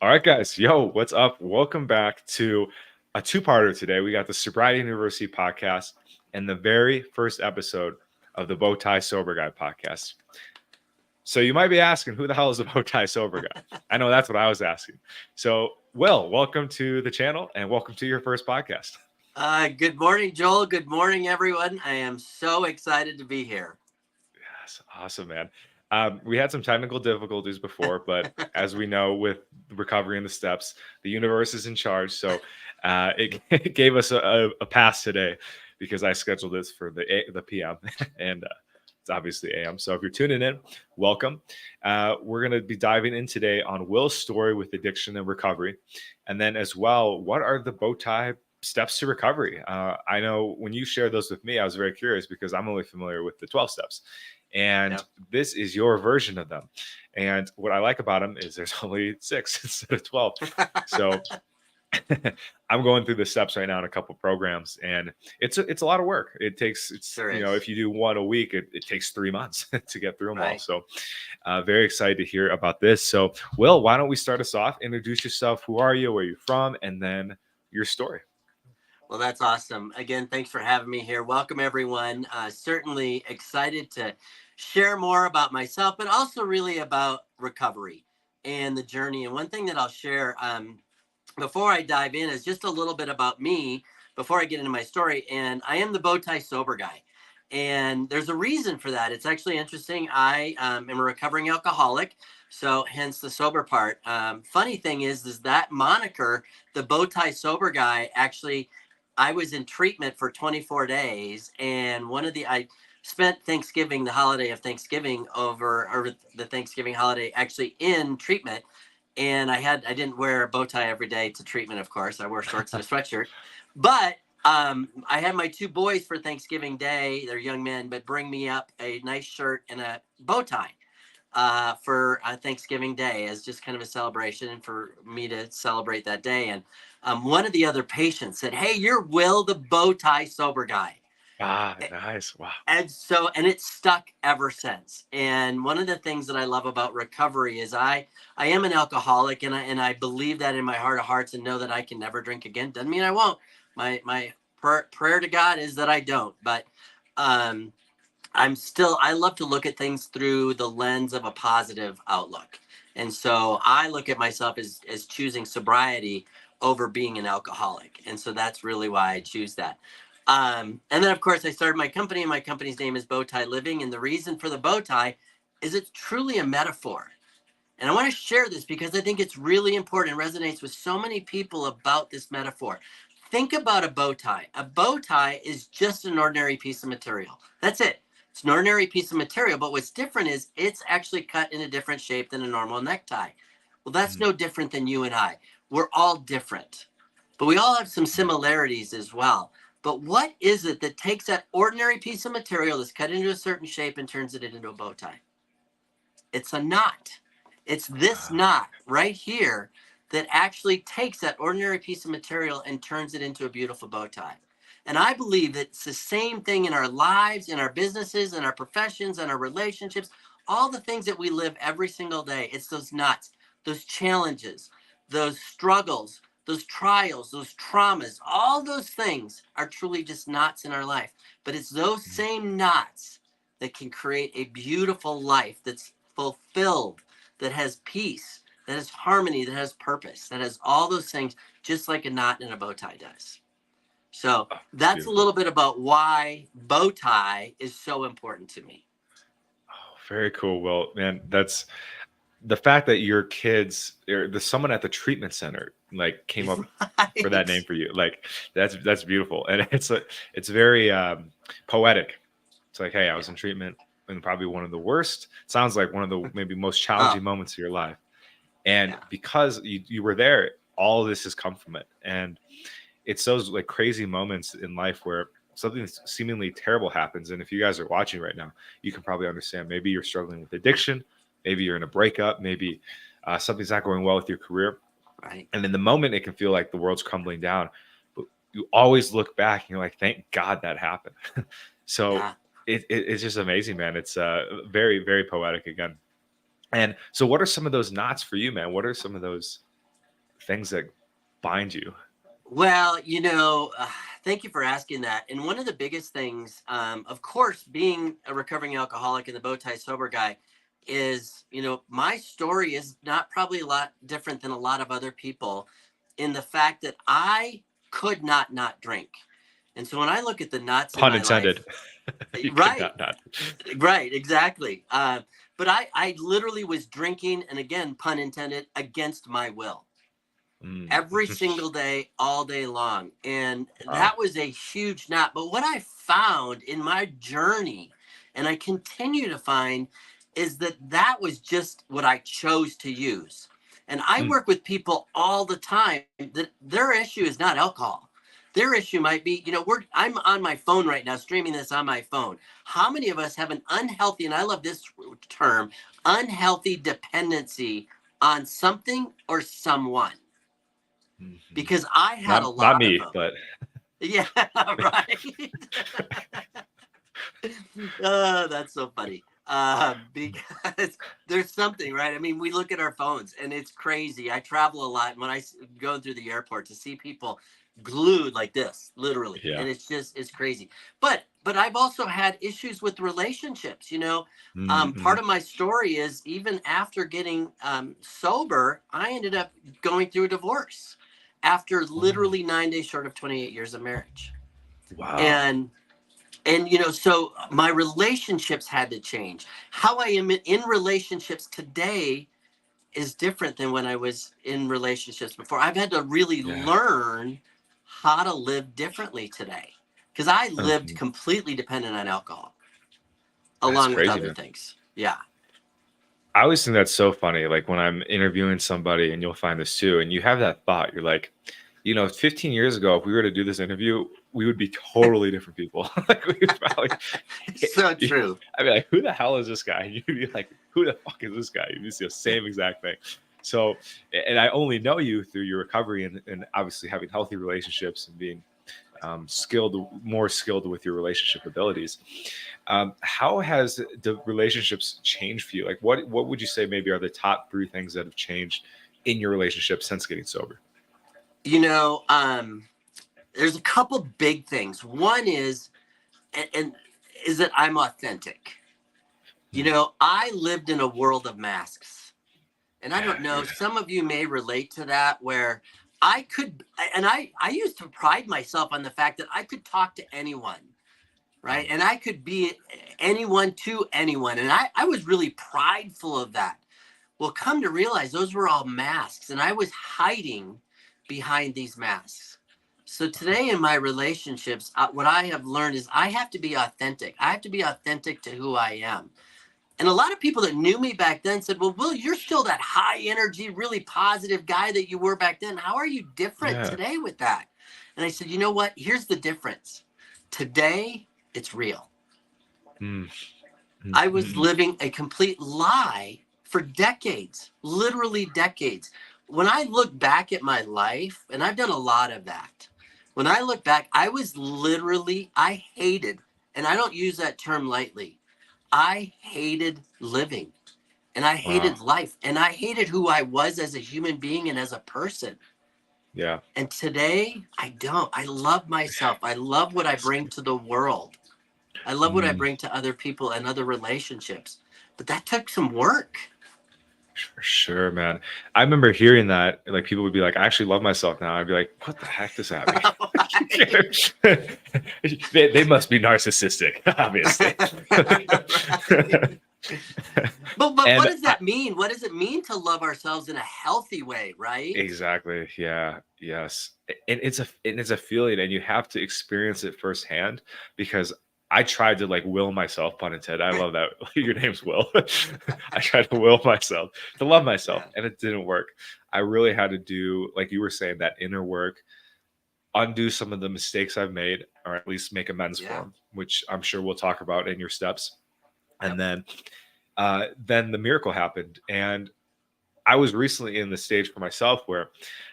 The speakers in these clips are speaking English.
All right, guys. Yo, what's up? Welcome back to a two-parter today. We got the Sobriety University podcast and the very first episode of the B.O.W.T.I.E Sober Guy Podcast. So you might be asking, who the hell is the B.O.W.T.I.E Sober Guy? I know that's what I was asking. So, Will, welcome to the channel and welcome to your first podcast. Good morning, Joel. Good morning, everyone. I am so excited to be here. Yes, awesome, man. We had some technical difficulties before, but as we know, with recovery and the steps, the universe is in charge. So it gave us a pass today because I scheduled this for the PM and it's obviously AM. So if you're tuning in, welcome. We're going to be diving in today on Will's story with addiction and recovery. And then as well, what are the B.O.W.T.I.E steps to recovery? I know when you shared those with me, I was very curious because I'm only familiar with the 12 steps. And this is your version of them. And what I like about them is there's only 6 instead of 12. So I'm going through the steps right now in a couple programs, and it's a lot of work. It takes, if you do one a week, it takes 3 months to get through them all. So very excited to hear about this. So Will, why don't we start us off? Introduce yourself. Who are you? Where are you from? And then your story. Well, that's awesome. Again, thanks for having me here. Welcome, everyone. Certainly excited to share more about myself, but also really about recovery and the journey. And one thing that I'll share before I dive in is just a little bit about me before I get into my story. And I am the B.O.W.T.I.E Sober Guy. And there's a reason for that. It's actually interesting. I am a recovering alcoholic, so hence the sober part. Funny thing is that moniker, the B.O.W.T.I.E Sober Guy, actually, I was in treatment for 24 days, and I spent Thanksgiving, the holiday of Thanksgiving, or the Thanksgiving holiday, actually in treatment. And I didn't wear a bow tie every day to treatment, of course. I wore shorts and a sweatshirt. But I had my 2 boys for Thanksgiving Day. They're young men, but bring me up a nice shirt and a bow tie for Thanksgiving Day as just kind of a celebration and for me to celebrate that day. And one of the other patients said, "Hey, you're Will, the B.O.W.T.I.E Sober Guy." Ah, nice. Wow. And it's stuck ever since. And one of the things that I love about recovery is I am an alcoholic, and I believe that in my heart of hearts, and know that I can never drink again. Doesn't mean I won't. My prayer to God is that I don't. But I love to look at things through the lens of a positive outlook. And so I look at myself as choosing sobriety over being an alcoholic. And so that's really why I choose that. And then, of course, I started my company, and my company's name is B.O.W.T.I.E Living. And the reason for the bow tie is it's truly a metaphor. And I want to share this because I think it's really important and resonates with so many people about this metaphor. Think about a bow tie. A bow tie is just an ordinary piece of material. That's it. It's an ordinary piece of material, but what's different is it's actually cut in a different shape than a normal necktie. Well, that's no different than you and I. We're all different, but we all have some similarities as well. But what is it that takes that ordinary piece of material that's cut into a certain shape and turns it into a bow tie? It's a knot. It's this knot right here that actually takes that ordinary piece of material and turns it into a beautiful bow tie. And I believe that it's the same thing in our lives, in our businesses, in our professions, in our relationships, all the things that we live every single day. It's those knots, those challenges, those struggles, those trials, those traumas, all those things are truly just knots in our life. But it's those same knots that can create a beautiful life that's fulfilled, that has peace, that has harmony, that has purpose, that has all those things, just like a knot in a bow tie does. So that's a little bit about why bow tie is so important to me. Oh, very cool. Well, man, that's the fact that your kids or someone at the treatment center like came up for that name for you. Like that's beautiful. And it's very poetic. It's like, hey, I was in treatment in probably one of the worst, sounds like one of the maybe most challenging moments of your life. And because you were there, all of this has come from it. And it's those like crazy moments in life where something seemingly terrible happens. And if you guys are watching right now, you can probably understand. Maybe you're struggling with addiction. Maybe you're in a breakup. Maybe something's not going well with your career. Right. And in the moment, it can feel like the world's crumbling down. But you always look back and you're like, thank God that happened. So it's just amazing, man. It's very, very poetic again. And so what are some of those knots for you, man? What are some of those things that bind you? Well, thank you for asking that. And one of the biggest things, of course, being a recovering alcoholic and the B.O.W.T.I.E sober guy, is, my story is not probably a lot different than a lot of other people in the fact that I could not drink. And so when I look at the nuts in Pun my intended. life, You could right, not. right, exactly. But I literally was drinking, and again, pun intended, against my will Mm. every single day, all day long. And Wow. that was a huge knot. But what I found in my journey, and I continue to find, is that was just what I chose to use. And I Mm. work with people all the time that their issue is not alcohol. Their issue might be, I'm on my phone right now, streaming this on my phone. How many of us have an unhealthy, and I love this term, unhealthy dependency on something or someone? Mhm. Because I had a Not lot of me, them. but Yeah, right. Oh, that's so funny. Because there's something, right? I mean, we look at our phones and it's crazy. I travel a lot. And when I go through the airport to see people glued like this, literally, yeah. and it's crazy. But I've also had issues with relationships. Mm-hmm. Part of my story is even after getting sober, I ended up going through a divorce after Oh, literally 9 days short of 28 years of marriage. wow. And so my relationships had to change. How I am in relationships today is different than when I was in relationships before. I've had to really Yeah. learn how to live differently today because I lived Mhm. completely dependent on alcohol That's along with crazy, other man. things. Yeah. I always think that's so funny. Like when I'm interviewing somebody, and you'll find this too, and you have that thought, you're like, 15 years ago, if we were to do this interview, we would be totally different people. Like we would probably, So true. I'd be like, who the hell is this guy? You'd be like, who the fuck is this guy? You'd see the same exact thing. So, and I only know you through your recovery and obviously having healthy relationships and being more skilled with your relationship abilities. How has the relationships changed for you? Like, what would you say maybe are the top three things that have changed in your relationship since getting sober? You know, there's a couple big things. One is, and is that I'm authentic. Hmm. I lived in a world of masks. And I don't know, Yeah. some of you may relate to that where I could, and I used to pride myself on the fact that I could talk to anyone, right? And I could be anyone to anyone. And I was really prideful of that. Well, come to realize those were all masks and I was hiding behind these masks. So today in my relationships, what I have learned is I have to be authentic. I have to be authentic to who I am. And a lot of people that knew me back then said, well, Will, you're still that high energy, really positive guy that you were back then. How are you different Yeah. today with that? And I said, you know what? Here's the difference. Today, it's real. Mm, mm, I was mm, living a complete lie for decades, literally decades. When I look back at my life, and I've done a lot of that, when I look back, I hated, and I don't use that term lightly, I hated living. And I wow. hated life and I hated who I was as a human being and as a person. Yeah. And today I don't. I love myself. I love what I That's bring good. to the world. I love what I Mm, bring to other people and other relationships. But that took some work. for sure, man. I remember hearing that, like people would be like, I actually love myself now. I'd be like, what the heck does that Right. mean? They must be narcissistic, obviously. Right. But what And does that mean? What does it mean to love ourselves in a healthy way, right? exactly. Yeah. Yes. And it's a feeling, and you have to experience it firsthand because I tried to like will myself, pun intended. I love that your name's Will. I tried to will myself to love myself, Yeah. and it didn't work. I really had to do, like you were saying, that inner work, undo some of the mistakes I've made, or at least make amends for Yeah. them, which I'm sure we'll talk about in your steps. And Yep. then the miracle happened, and I was recently in the stage for myself where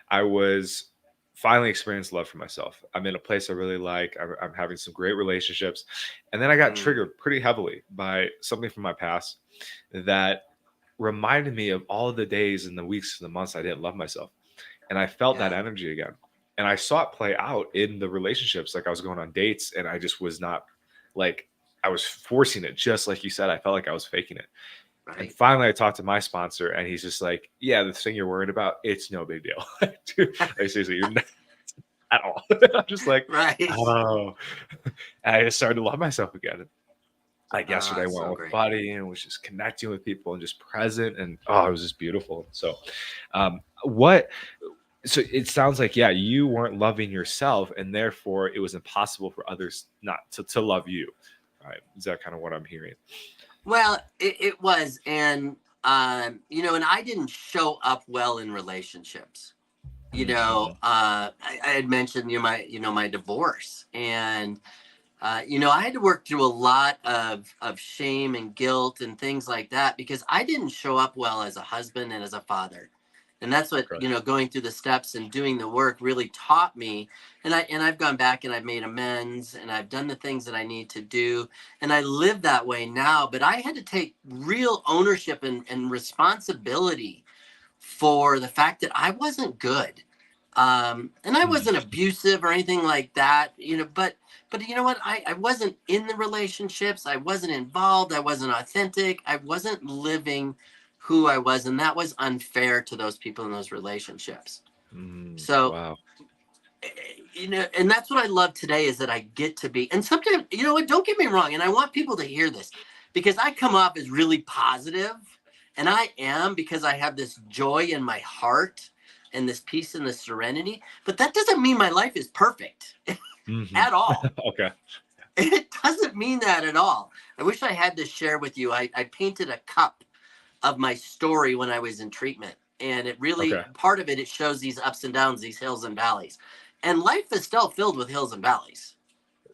I was finally experiencing love for myself. I'm in a place I really like. I'm having some great relationships. And then I got Mm. triggered pretty heavily by something from my past that reminded me of all of the days and the weeks and the months I didn't love myself. And I felt that Yeah. energy again. And I saw it play out in the relationships. Like I was going on dates and I just was not like, I was forcing it. Just like you said, I felt like I was faking it. And Right. finally I talked to my sponsor and he's just like, yeah, the thing you're worried about, it's no big deal. Dude, like seriously, you're not at all. I'm just like, Right. oh, and I just started to love myself again. Like yesterday I It's went so with great. Buddy and was just connecting with people and just present. And oh, it was just beautiful. So what so it sounds like, yeah, you weren't loving yourself and therefore it was impossible for others not to love you. Right. Is that kind of what I'm hearing? Well, it was, and and I didn't show up well in relationships. Mm-hmm. I had mentioned my divorce, and I had to work through a lot of shame and guilt and things like that because I didn't show up well as a husband and as a father. And that's what, Okay. going through the steps and doing the work really taught me. And I've gone back and I've made amends and I've done the things that I need to do. And I live that way now, but I had to take real ownership and responsibility for the fact that I wasn't good. And I wasn't abusive or anything like that, but you know what? I wasn't in the relationships. I wasn't involved. I wasn't authentic. I wasn't living who I was. And that was unfair to those people in those relationships. So, Wow. and that's what I love today is that I get to be, and sometimes, you know what, don't get me wrong. And I want people to hear this because I come off as really positive, and I am because I have this joy in my heart and this peace and this serenity. But that doesn't mean my life is perfect Mm-hmm. at all. Okay. It doesn't mean that at all. I wish I had to share with you. I painted a cup of my story when I was in treatment. And it really, Okay. part of it, it shows these ups and downs, these hills and valleys. And life is still filled with hills and valleys.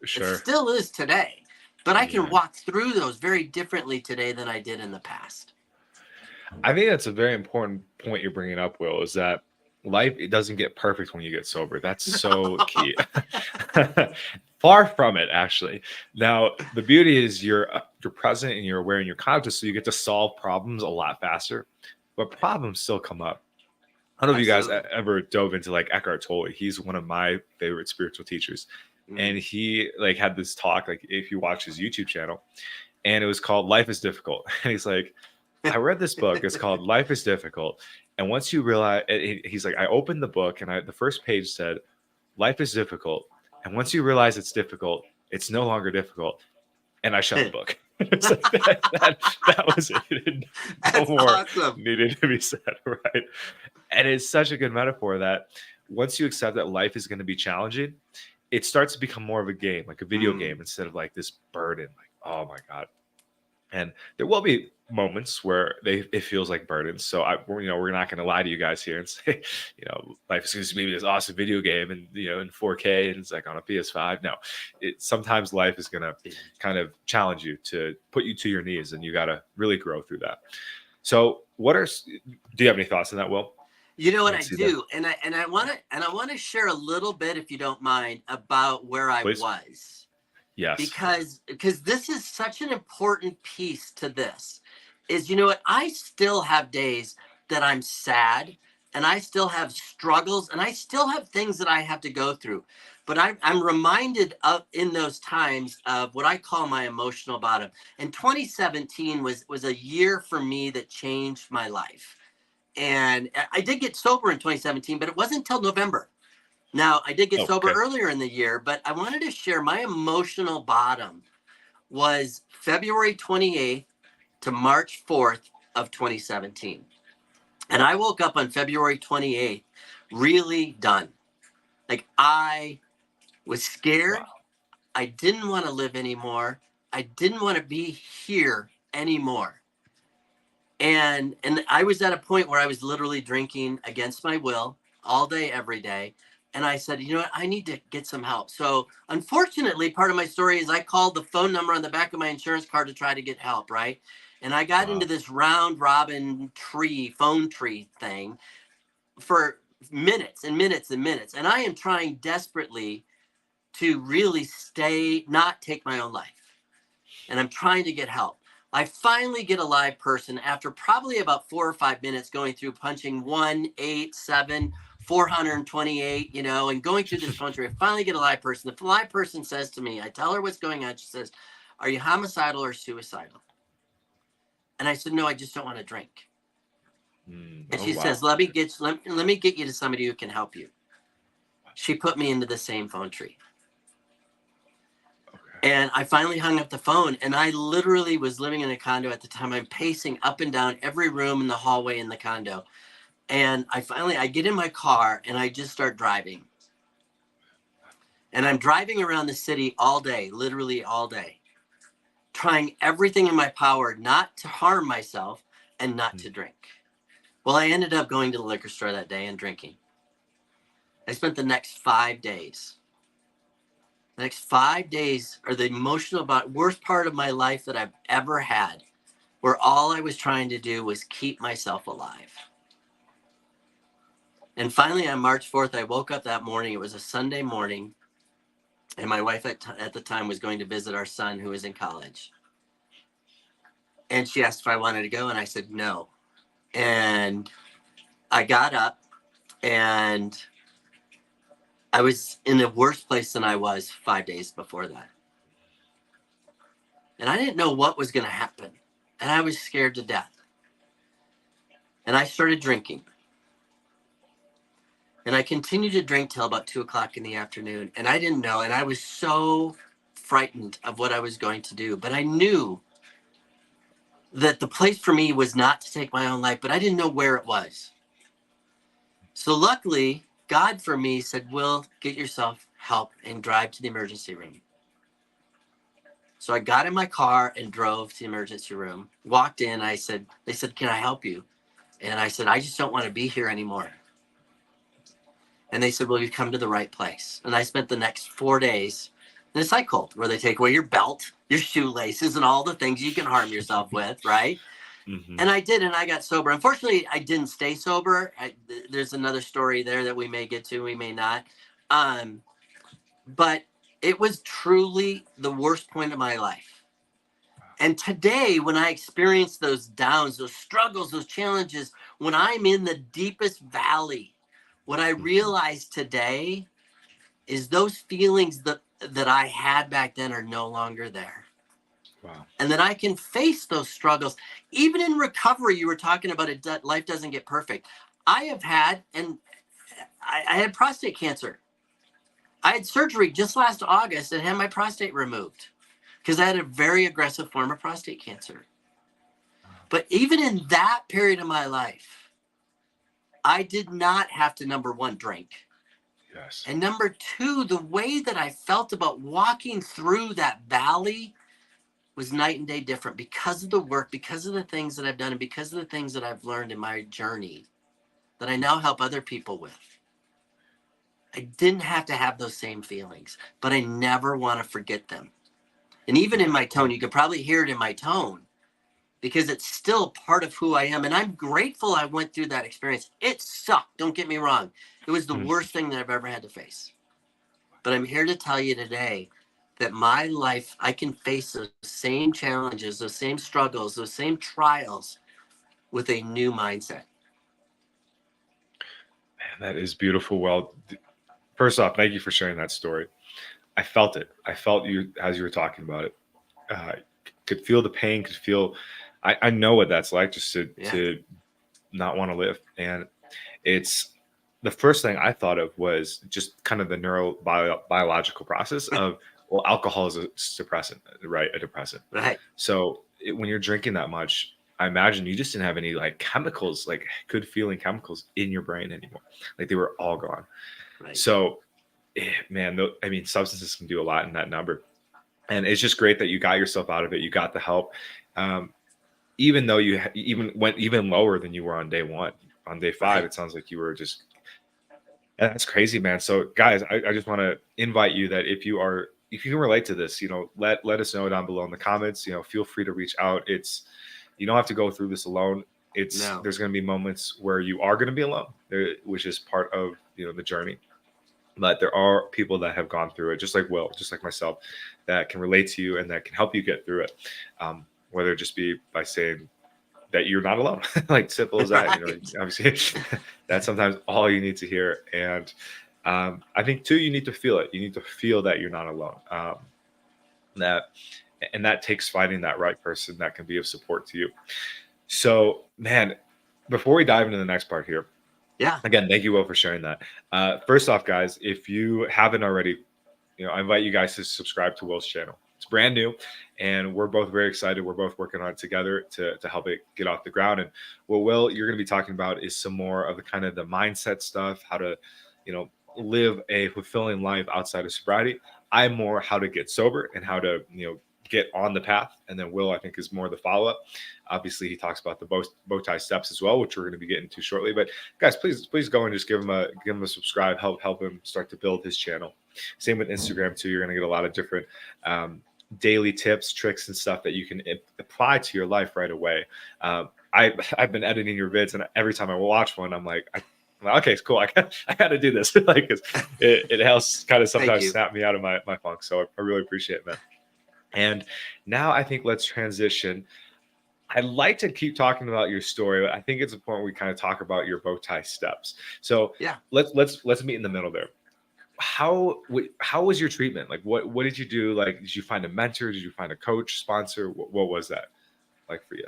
It Sure. still is today. But I can Yeah. walk through those very differently today than I did in the past. I think that's a very important point you're bringing up, Will, is that life, it doesn't get perfect when you get sober. That's so key. Far from it, actually. Now, the beauty is you're present and you're aware and you're conscious, so you get to solve problems a lot faster. But problems still come up. I don't know if you guys Absolutely. ever dove into like Eckhart Tolle. He's one of my favorite spiritual teachers, and he like had this talk. Like if you watch his YouTube channel, and it was called "Life is Difficult," and he's like, I read this book. It's called Life is Difficult. And once you realize, he's like, I opened the book and the first page said, life is difficult. And once you realize it's difficult, it's no longer difficult. And I shut the book. It's like that was it. No That's more awesome. needed to be said, right? And it's such a good metaphor that once you accept that life is going to be challenging, it starts to become more of a game, like a video game, instead of like this burden, like, oh my God. And there will be moments where it feels like burdens. So we're not going to lie to you guys here and say, life is going to be this awesome video game and in 4K and it's like on a PS5. No, sometimes life is going to kind of challenge you to put you to your knees, and you got to really grow through that. So, do you have any thoughts on that, Will? You know what I do, and I want to share a little bit, if you don't mind, about where I Please. was. Yes. Because this is such an important piece to this. Is, you know what, I still have days that I'm sad, and I still have struggles, and I still have things that I have to go through. But I'm reminded of in those times of what I call my emotional bottom. And 2017 was a year for me that changed my life. And I did get sober in 2017, but it wasn't until November. Now, I did get sober earlier in the year, but I wanted to share my emotional bottom was February 28th to March 4th of 2017. And I woke up on February 28th really done. Like, I was scared. Wow. I didn't want to live anymore. I didn't want to be here anymore. And I was at a point where I was literally drinking against my will all day, every day. And I said, you know what, I need to get some help. So unfortunately, part of my story is I called the phone number on the back of my insurance card to try to get help, right? And I got into this round robin phone tree thing for minutes and minutes and minutes. And I am trying desperately to really not take my own life. And I'm trying to get help. I finally get a live person after probably about 4 or 5 minutes going through punching 1, 8, 7, 428, and going through this phone tree. I finally get a live person. The live person says to me, I tell her what's going on. She says, "Are you homicidal or suicidal?" And I said, "No, I just don't want to drink." And she says, let me get you to somebody who can help you. She put me into the same phone tree. Okay. And I finally hung up the phone, and I literally was living in a condo at the time. I'm pacing up and down every room in the hallway in the condo. And I get in my car and I just start driving. And I'm driving around the city all day, literally all day, trying everything in my power not to harm myself and not to drink. Well, I ended up going to the liquor store that day and drinking. I spent the next 5 days. The next 5 days are the worst part of my life that I've ever had, where all I was trying to do was keep myself alive. And finally, on March 4th, I woke up that morning. It was a Sunday morning. And my wife at the time was going to visit our son who was in college. And she asked if I wanted to go. And I said, no. And I got up and I was in a worse place than I was 5 days before that. And I didn't know what was going to happen. And I was scared to death. And I started drinking. And I continued to drink till about 2:00 in the afternoon. And I didn't know. And I was so frightened of what I was going to do. But I knew that the place for me was not to take my own life, but I didn't know where it was. So luckily, God for me said, "Will, get yourself help and drive to the emergency room." So I got in my car and drove to the emergency room, walked in. They said, "Can I help you?" And I said, "I just don't want to be here anymore." And they said, "Well, you've come to the right place." And I spent the next 4 days in a psych cult where they take away your belt, your shoelaces, and all the things you can harm yourself with, right? Mm-hmm. And I did, and I got sober. Unfortunately, I didn't stay sober. There's another story there that we may get to, we may not. But it was truly the worst point of my life. And today, when I experience those downs, those struggles, those challenges, when I'm in the deepest valley, what I realize today is those feelings that I had back then are no longer there. Wow. And that I can face those struggles. Even in recovery, you were talking about it, life doesn't get perfect. I have had, and I had prostate cancer. I had surgery just last August and had my prostate removed because I had a very aggressive form of prostate cancer. But even in that period of my life, I did not have to, number one, drink. Yes. And number two, the way that I felt about walking through that valley was night and day different because of the work, because of the things that I've done, and because of the things that I've learned in my journey that I now help other people with. I didn't have to have those same feelings, but I never want to forget them. And even in my tone, you could probably hear it in my tone because it's still part of who I am. And I'm grateful I went through that experience. It sucked. Don't get me wrong. It was the worst thing that I've ever had to face. But I'm here to tell you today that my life, I can face those same challenges, those same struggles, those same trials with a new mindset. Man, that is beautiful. Well, first off, thank you for sharing that story. I felt it. I felt you as you were talking about it. Could feel the pain, could feel, I know what that's like just to not want to live. And it's the first thing I thought of was just kind of the neurobiological process of, well, alcohol is a suppressant, right? A depressant. Right. So when you're drinking that much, I imagine you just didn't have any like chemicals, like good feeling chemicals in your brain anymore. Like they were all gone. Right. So, man, I mean, substances can do a lot in that number. And it's just great that you got yourself out of it. You got the help. Even though you even went even lower than you were on day one. On day 5, right. It sounds like you were just, that's crazy, man. So guys, I just want to invite you that if you can relate to this, let us know down below in the comments. Feel free to reach out. You don't have to go through this alone. There's going to be moments where you are going to be alone, which is part of the journey. But there are people that have gone through it, just like Will, just like myself, that can relate to you and that can help you get through it. Whether it just be by saying, that you're not alone. Like simple as that. You know, Right. obviously that's sometimes all you need to hear. And I think too, you need to feel it. You need to feel that you're not alone. That and that takes finding that right person that can be of support to you. So, man, before we dive into the next part here, Yeah. again, thank you, Will, for sharing that. First off, guys, if you haven't already, you know, I invite you guys to subscribe to Will's channel. It's brand new, and we're both very excited. We're both working on it together to help it get off the ground. And what Will, you're going to be talking about is some more of the kind of the mindset stuff, how to, you know, live a fulfilling life outside of sobriety. I'm more how to get sober and how to, you know, get on the path. And then Will, I think, is more the follow up. Obviously, he talks about the bow tie steps as well, which we're going to be getting to shortly. But guys, please go and just give him a subscribe, help him start to build his channel. Same with Instagram too. You're going to get a lot of different daily tips, tricks, and stuff that you can apply to your life right away. I've been editing your vids, and every time I watch one, I'm like, okay, it's cool. I got to do this. Like it helps kind of sometimes snap me out of my funk. So I really appreciate it, man. And now I think let's transition. I'd like to keep talking about your story, but I think it's important we kind of talk about your bow tie steps. So Yeah. let's meet in the middle there. How was your treatment? Like what did you do? Like, did you find a mentor? Did you find a coach, sponsor? What was that like for you?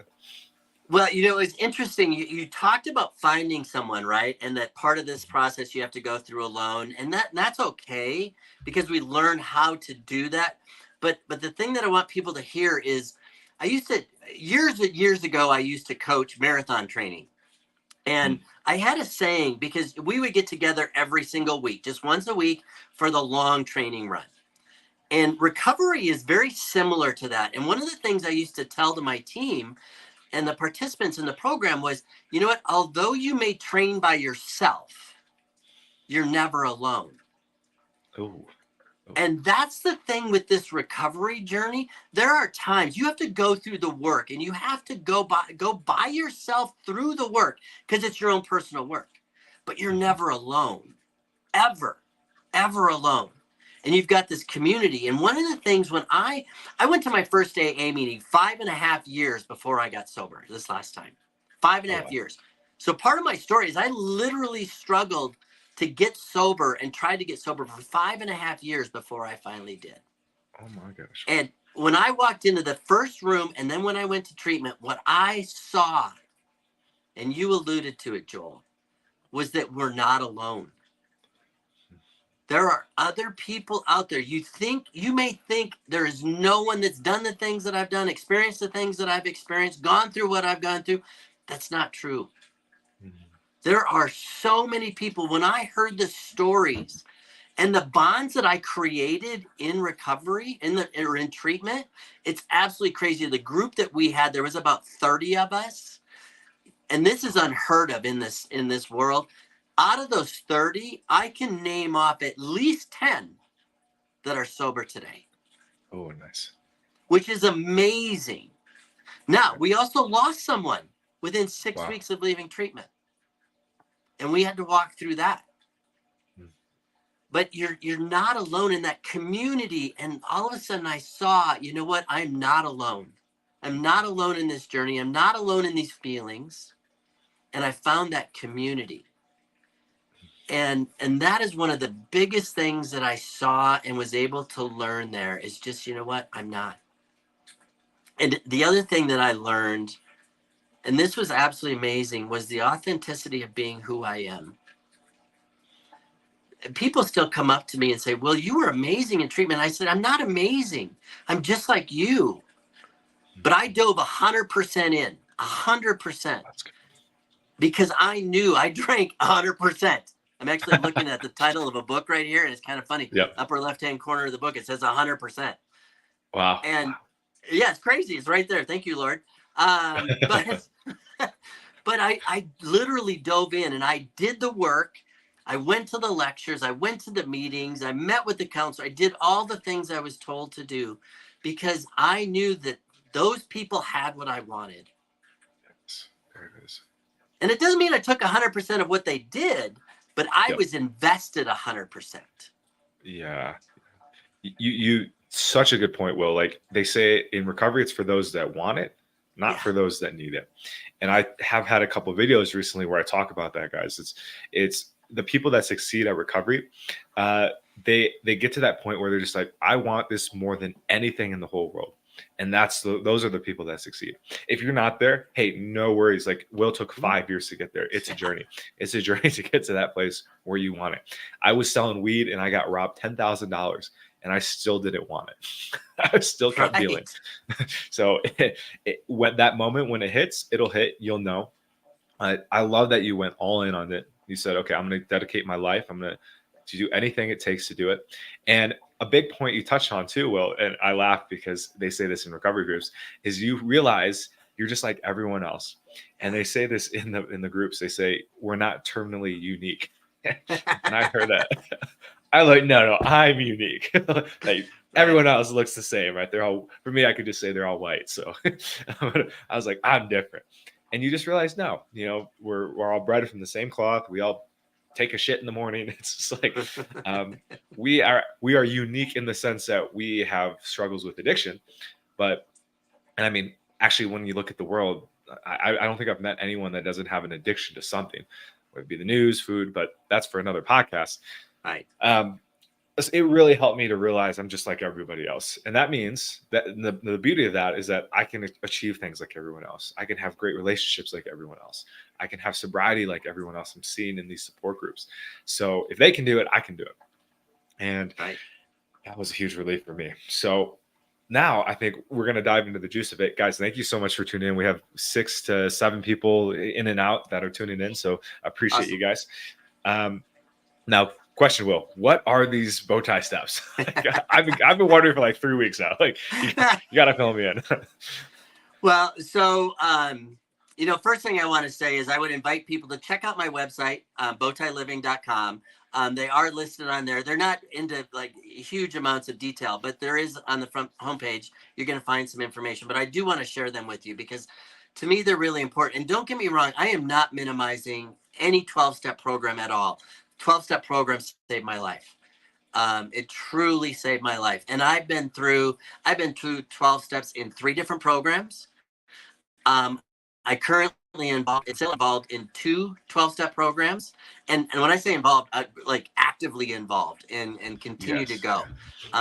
Well, you know, it's interesting. You talked about finding someone, right? And that part of this process you have to go through alone, and that's okay because we learn how to do that. But the thing that I want people to hear is, I used to years ago I used to coach marathon training, and I had a saying because we would get together every single week, just once a week for the long training run. And recovery is very similar to that. And one of the things I used to tell to my team and the participants in the program was, you know what, although you may train by yourself, you're never alone. Oh. And that's the thing with this recovery journey. There are times you have to go through the work, and you have to go by yourself through the work because it's your own personal work. But you're never alone, ever alone. And you've got this community. And one of the things when I went to my first AA meeting 5.5 years before I got sober this last time, 5.5 years. So part of my story is I literally struggled to get sober and tried to get sober for 5.5 years before I finally did. Oh my gosh. And when I walked into the first room and then when I went to treatment, what I saw, and you alluded to it, Joel, was that we're not alone. There are other people out there. You may think there is no one that's done the things that I've done, experienced the things that I've experienced, gone through what I've gone through. That's not true. There are so many people. When I heard the stories and the bonds that I created in recovery, or in treatment, it's absolutely crazy. The group that we had, there was about 30 of us, and this is unheard of in this world. Out of those 30, I can name off at least 10 that are sober today. Oh, nice. Which is amazing. Now, we also lost someone within 6 weeks of leaving treatment. And we had to walk through that. But you're not alone in that community. And all of a sudden I saw, you know what? I'm not alone. I'm not alone in this journey. I'm not alone in these feelings. And I found that community. And that is one of the biggest things that I saw and was able to learn there is just, you know what? I'm not. And the other thing that I learned, and this was absolutely amazing, was the authenticity of being who I am. People still come up to me and say, well, you were amazing in treatment. I said, I'm not amazing. I'm just like you. But I dove 100% in, 100%. Because I knew I drank 100%. I'm actually looking at the title of a book right here, and it's kind of funny. Yep. Upper left-hand corner of the book, it says 100%. Wow. And yeah, it's crazy. It's right there. Thank you, Lord. But I literally dove in and I did the work. I went to the lectures. I went to the meetings. I met with the counselor. I did all the things I was told to do because I knew that those people had what I wanted. Yes, there it is. And it doesn't mean I took 100% of what they did, but I was invested 100%. Yeah. You such a good point, Will. Like they say in recovery, it's for those that want it, not for those that need it. And I have had a couple of videos recently where I talk about that, guys. It's the people that succeed at recovery. They get to that point where they're just like, I want this more than anything in the whole world. And those are the people that succeed. If you're not there, hey, no worries. Like Will took 5 years to get there. It's a journey. It's a journey to get to that place where you want it. I was selling weed and I got robbed $10,000 and I still didn't want it. I still kept dealing. So when that moment, when it hits, it'll hit, you'll know. I love that you went all in on it. You said, okay, I'm going to dedicate my life. I'm going to do anything it takes to do it. And a big point you touched on too, Will, and I laugh because they say this in recovery groups, is you realize you're just like everyone else. And they say this in the groups. They say, we're not terminally unique. And I heard that. I like, no, I'm unique. Like everyone else looks the same, right? They're all, for me, I could just say they're all white. So I was like, I'm different. And you just realize, no, we're all bred from the same cloth. We all take a shit in the morning. It's just like we are unique in the sense that we have struggles with addiction. But, and I mean, actually, when you look at the world, I don't think I've met anyone that doesn't have an addiction to something, whether it be the news, food, but that's for another podcast. Right. It really helped me to realize I'm just like everybody else. And that means that the beauty of that is that I can achieve things like everyone else. I can have great relationships like everyone else. I can have sobriety like everyone else I'm seeing in these support groups. So if they can do it, I can do it. And that was a huge relief for me. So now I think we're going to dive into the juice of it. Guys, thank you so much for tuning in. We have 6 to 7 people in and out that are tuning in. So I appreciate you guys. Now, question, Will, what are these bow tie steps? I've been wondering for like 3 weeks now. Like, you got to fill me in. Well, so, first thing I want to say is I would invite people to check out my website, BowTieLiving.com. They are listed on there. They're not into like huge amounts of detail, but there is on the front homepage, you're going to find some information. But I do want to share them with you because to me, they're really important. And don't get me wrong, I am not minimizing any 12-step program at all. 12-step program saved my life. It truly saved my life. And I've been through 12 steps in 3 different programs. I currently still involved in 2 12-step programs. And when I say involved, like actively involved and continue to go,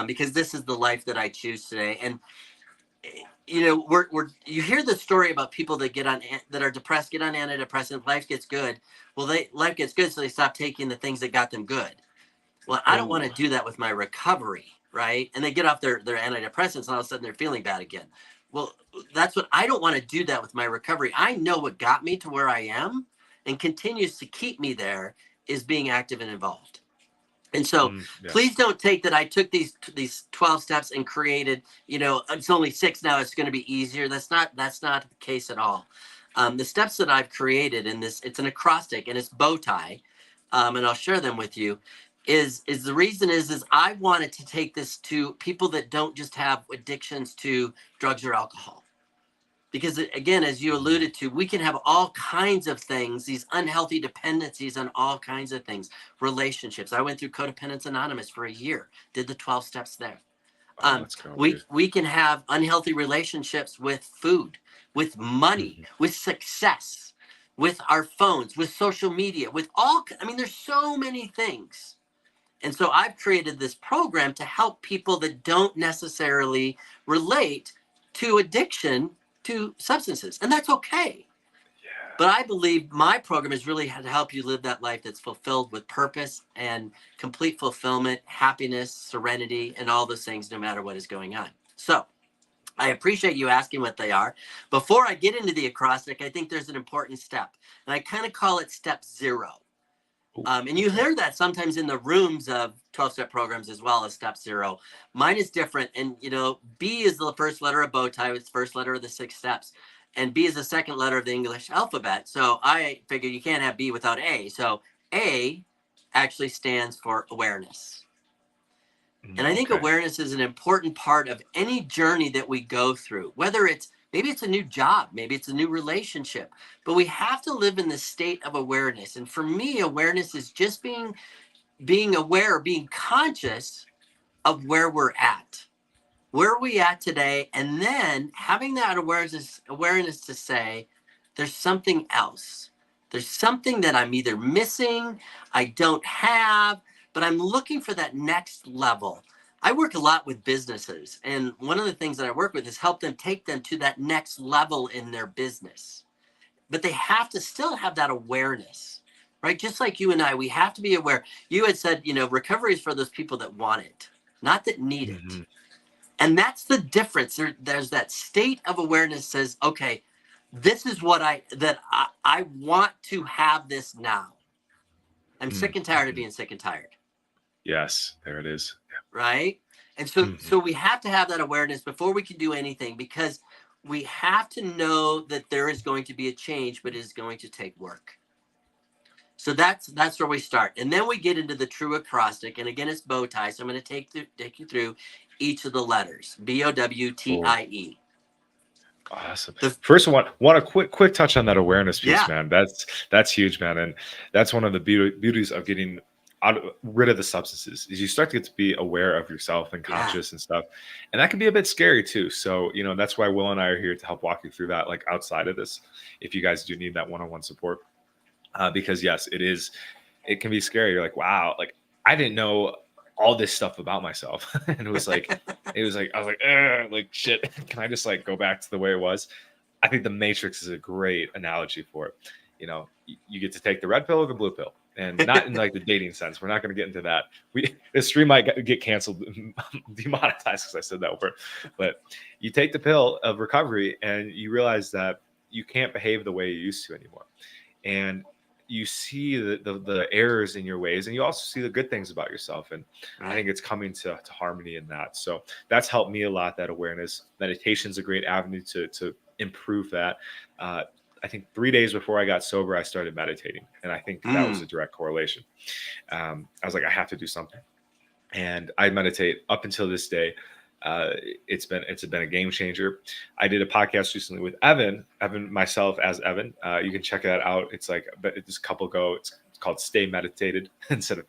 because this is the life that I choose today. And you hear the story about people that are depressed, get on antidepressants, life gets good. Well, life gets good, so they stop taking the things that got them good. Well, I don't want to do that with my recovery, right? And they get off their antidepressants, and all of a sudden they're feeling bad again. Well, that's what I don't want to do that with my recovery. I know what got me to where I am and continues to keep me there is being active and involved. And so please don't take that I took these 12 steps and created, it's only 6 now, it's going to be easier. That's not the case at all. The steps that I've created in this, it's an acrostic and it's bow tie, and I'll share them with you, is the reason is I wanted to take this to people that don't just have addictions to drugs or alcohol. Because again, as you alluded to, we can have all kinds of things, these unhealthy dependencies on all kinds of things, relationships. I went through Codependence Anonymous for a year, did the 12 steps there. We can have unhealthy relationships with food, with money, with success, with our phones, with social media, there's so many things. And so I've created this program to help people that don't necessarily relate to addiction to substances, and that's okay. But I believe my program is really to help you live that life that's fulfilled with purpose and complete fulfillment, happiness, serenity, and all those things, no matter what is going on. So I appreciate you asking what they are. Before I get into the acrostic, I think there's an important step, and I kind of call it step 0. And you hear that sometimes in the rooms of 12-step programs as well as step 0. Mine is different. And, B is the first letter of bow tie. It's the first letter of the 6 steps. And B is the second letter of the English alphabet. So I figure you can't have B without A. So A actually stands for awareness. And I think awareness is an important part of any journey that we go through, whether maybe it's a new job, maybe it's a new relationship, but we have to live in the state of awareness. And for me, awareness is just being aware, being conscious of where we're at. Where are we at today? And then having that awareness to say, there's something else. There's something that I'm either missing, I don't have, but I'm looking for that next level. I work a lot with businesses, and one of the things that I work with is help them take them to that next level in their business. But they have to still have that awareness, right? Just like you and I, we have to be aware. You had said, recovery is for those people that want it, not that need it. Mhm. And that's the difference. There's that state of awareness says, okay, this is what I want to have this now. I'm sick and tired of Mhm. being sick and tired. Yes, there it is. Right. And so, Mhm. so we have to have that awareness before we can do anything, because we have to know that there is going to be a change, but it is going to take work. So that's where we start. And then we get into the true acrostic. And again, it's bow tie. So I'm going to take you through each of the letters. Cool. B-O-W-T-I-E. Awesome. The First, want a quick touch on that awareness piece, Yeah. man. That's huge, man, and that's one of the beauties of getting rid of the substances is you start to get to be aware of yourself and Yeah. conscious and stuff, and that can be a bit scary too. So that's why Will and I are here to help walk you through that, like outside of this, if you guys do need that one-on-one support, because yes, it can be scary. You're like, wow, like I didn't know all this stuff about myself, and it was like I was like, like shit. Can I just like go back to the way it was? I think the Matrix is a great analogy for it. You get to take the red pill or the blue pill, and not in like the dating sense. We're not going to get into that. This stream might get canceled, demonetized because I said that over. But you take the pill of recovery, and you realize that you can't behave the way you used to anymore, and you see the errors in your ways, and you also see the good things about yourself. And I think it's coming to harmony in that. So that's helped me a lot. That awareness, meditation is a great avenue to improve that. I think 3 days before I got sober, I started meditating, and I think that was a direct correlation. I was like, I have to do something, and I meditate up until this day. It's been a game changer. I did a podcast recently with Evan, myself as Evan. You can check that out. It's like, but this couple go. It's called Stay Meditated instead of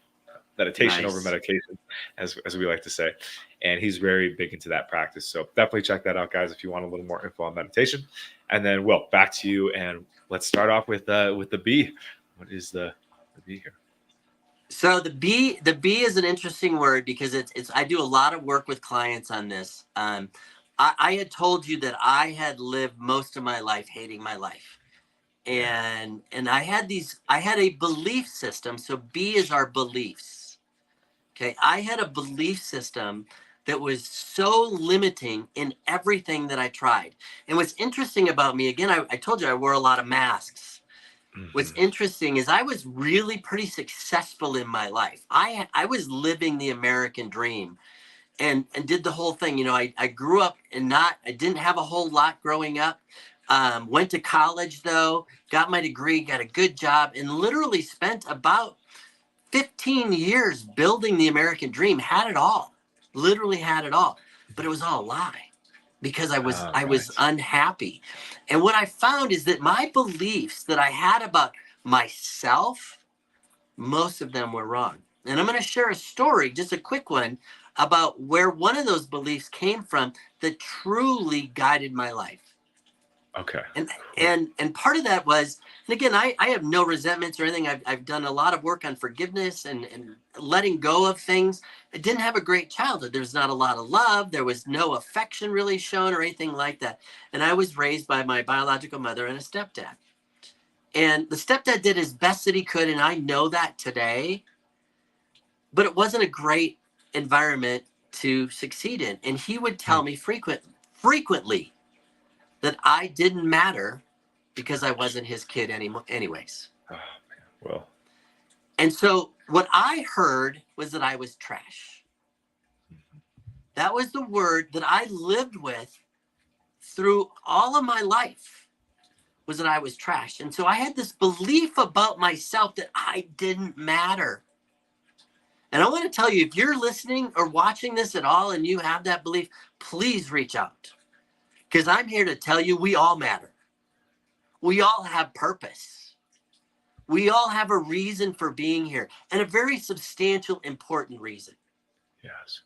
meditation over Nice. medication, as we like to say. And he's very big into that practice. So definitely check that out, guys, if you want a little more info on meditation. And then, Will, back to you, and let's start off with the B. What is the B here? So the B is an interesting word because it's I do a lot of work with clients on this. I had told you that I had lived most of my life hating my life. And I had a belief system. So B is our beliefs. Okay. I had a belief system that was so limiting in everything that I tried. And what's interesting about me, again, I told you I wore a lot of masks. What's interesting is I was really pretty successful in my life. I was living the American dream and did the whole thing. I grew up and I didn't have a whole lot growing up. Went to college though, got my degree, got a good job, and literally spent about 15 years building the American dream, had it all, literally had it all, but it was all a lie because I was unhappy. And what I found is that my beliefs that I had about myself, most of them were wrong. And I'm going to share a story, just a quick one, about where one of those beliefs came from that truly guided my life. Okay. And part of that was, and again, I have no resentments or anything. I've done a lot of work on forgiveness and letting go of things. I didn't have a great childhood. There was not a lot of love. There was no affection really shown or anything like that. And I was raised by my biological mother and a stepdad. And the stepdad did his best that he could, and I know that today. But it wasn't a great environment to succeed in. And he would tell me frequently that I didn't matter because I wasn't his kid anyways. Oh, man. Well. And so what I heard was that I was trash. That was the word that I lived with through all of my life, was that I was trash. And so I had this belief about myself that I didn't matter. And I want to tell you, if you're listening or watching this at all and you have that belief, please reach out. Because I'm here to tell you we all matter. We all have purpose. We all have a reason for being here, and a very substantial, important reason. Yes.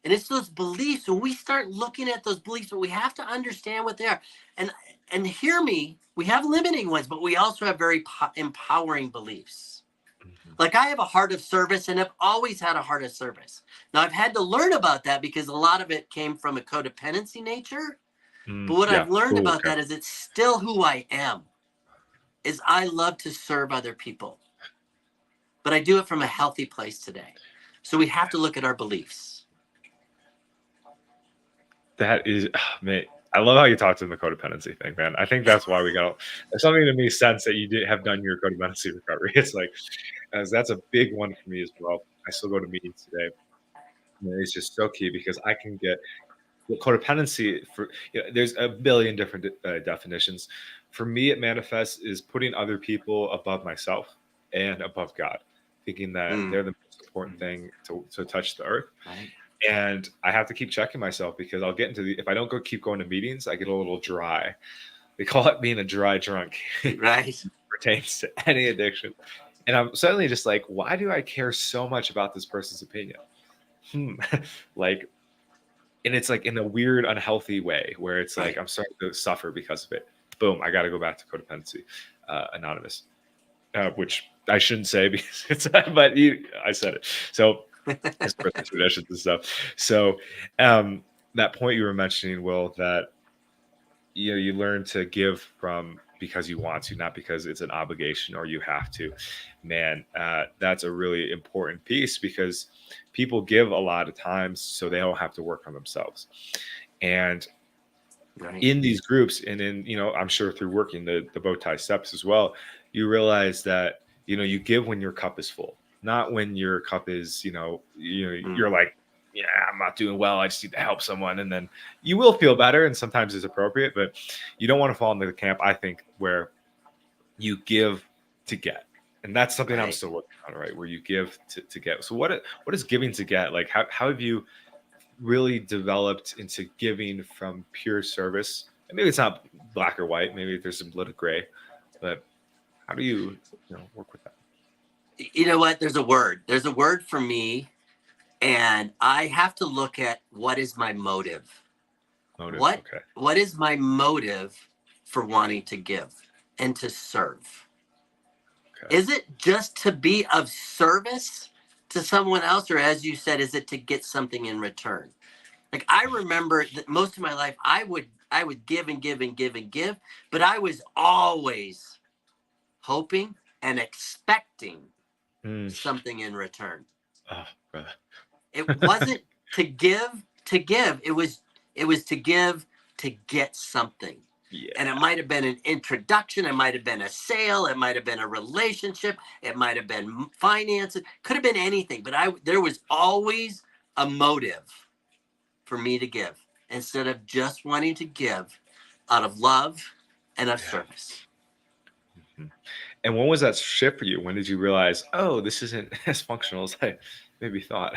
And it's those beliefs. When we start looking at those beliefs, but we have to understand what they are. And hear me, we have limiting ones, but we also have very empowering beliefs. Like I have a heart of service and I've always had a heart of service. Now I've had to learn about that because a lot of it came from a codependency nature. But what Yeah. I've learned Ooh, about okay. that is it's still who I am, is I love to serve other people. But I do it from a healthy place today. So we have to look at our beliefs. That is, man, I love how you talked in the codependency thing, man. I think that's why we got, there's something to me sense that you did have done your codependency recovery. It's like, as that's a big one for me as well. I still go to meetings today. And it's just so key because I can get codependency for, there's a billion different definitions. For me, it manifests is putting other people above myself and above God, thinking that they're the most important thing to touch the earth. Right. And I have to keep checking myself because I'll get into if I don't keep going to meetings, I get a little dry. They call it being a dry drunk. Right. Pertains to any addiction. And I'm suddenly just like, why do I care so much about this person's opinion? Like, and it's like in a weird, unhealthy way where it's like, I'm starting to suffer because of it. Boom, I got to go back to codependency, anonymous, which I shouldn't say because it's, but I said it. So as personal traditions and stuff. So that point you were mentioning, Will, that you learn to give from because you want to, not because it's an obligation or you have to. Man, that's a really important piece because people give a lot of times so they don't have to work on themselves. And in these groups, and in, I'm sure through working the B.O.W.T.I.E steps as well, you realize that, you give when your cup is full, not when your cup is, you're like, yeah, I'm not doing well, I just need to help someone. And then you will feel better. And sometimes it's appropriate, but you don't want to fall into the camp, I think, where you give to get. And that's something I'm still working on, right? Where you give to get. So what is giving to get? Like, how have you really developed into giving from pure service? And maybe it's not black or white, maybe there's some little gray, but how do you work with that? You know what? There's a word for me, and I have to look at what is my motive. What is my motive for wanting to give and to serve? Is it just to be of service to someone else, or as you said, is it to get something in return? Like I remember that most of my life I would give and give and give and give, but I was always hoping and expecting something in return. Oh, brother. It wasn't to give. It was to give to get something. Yeah. And it might have been an introduction. It might have been a sale. It might have been a relationship. It might have been finances. Could have been anything. But there was always a motive for me to give instead of just wanting to give out of love and of service. And when was that shift for you? When did you realize, oh, this isn't as functional as I maybe thought?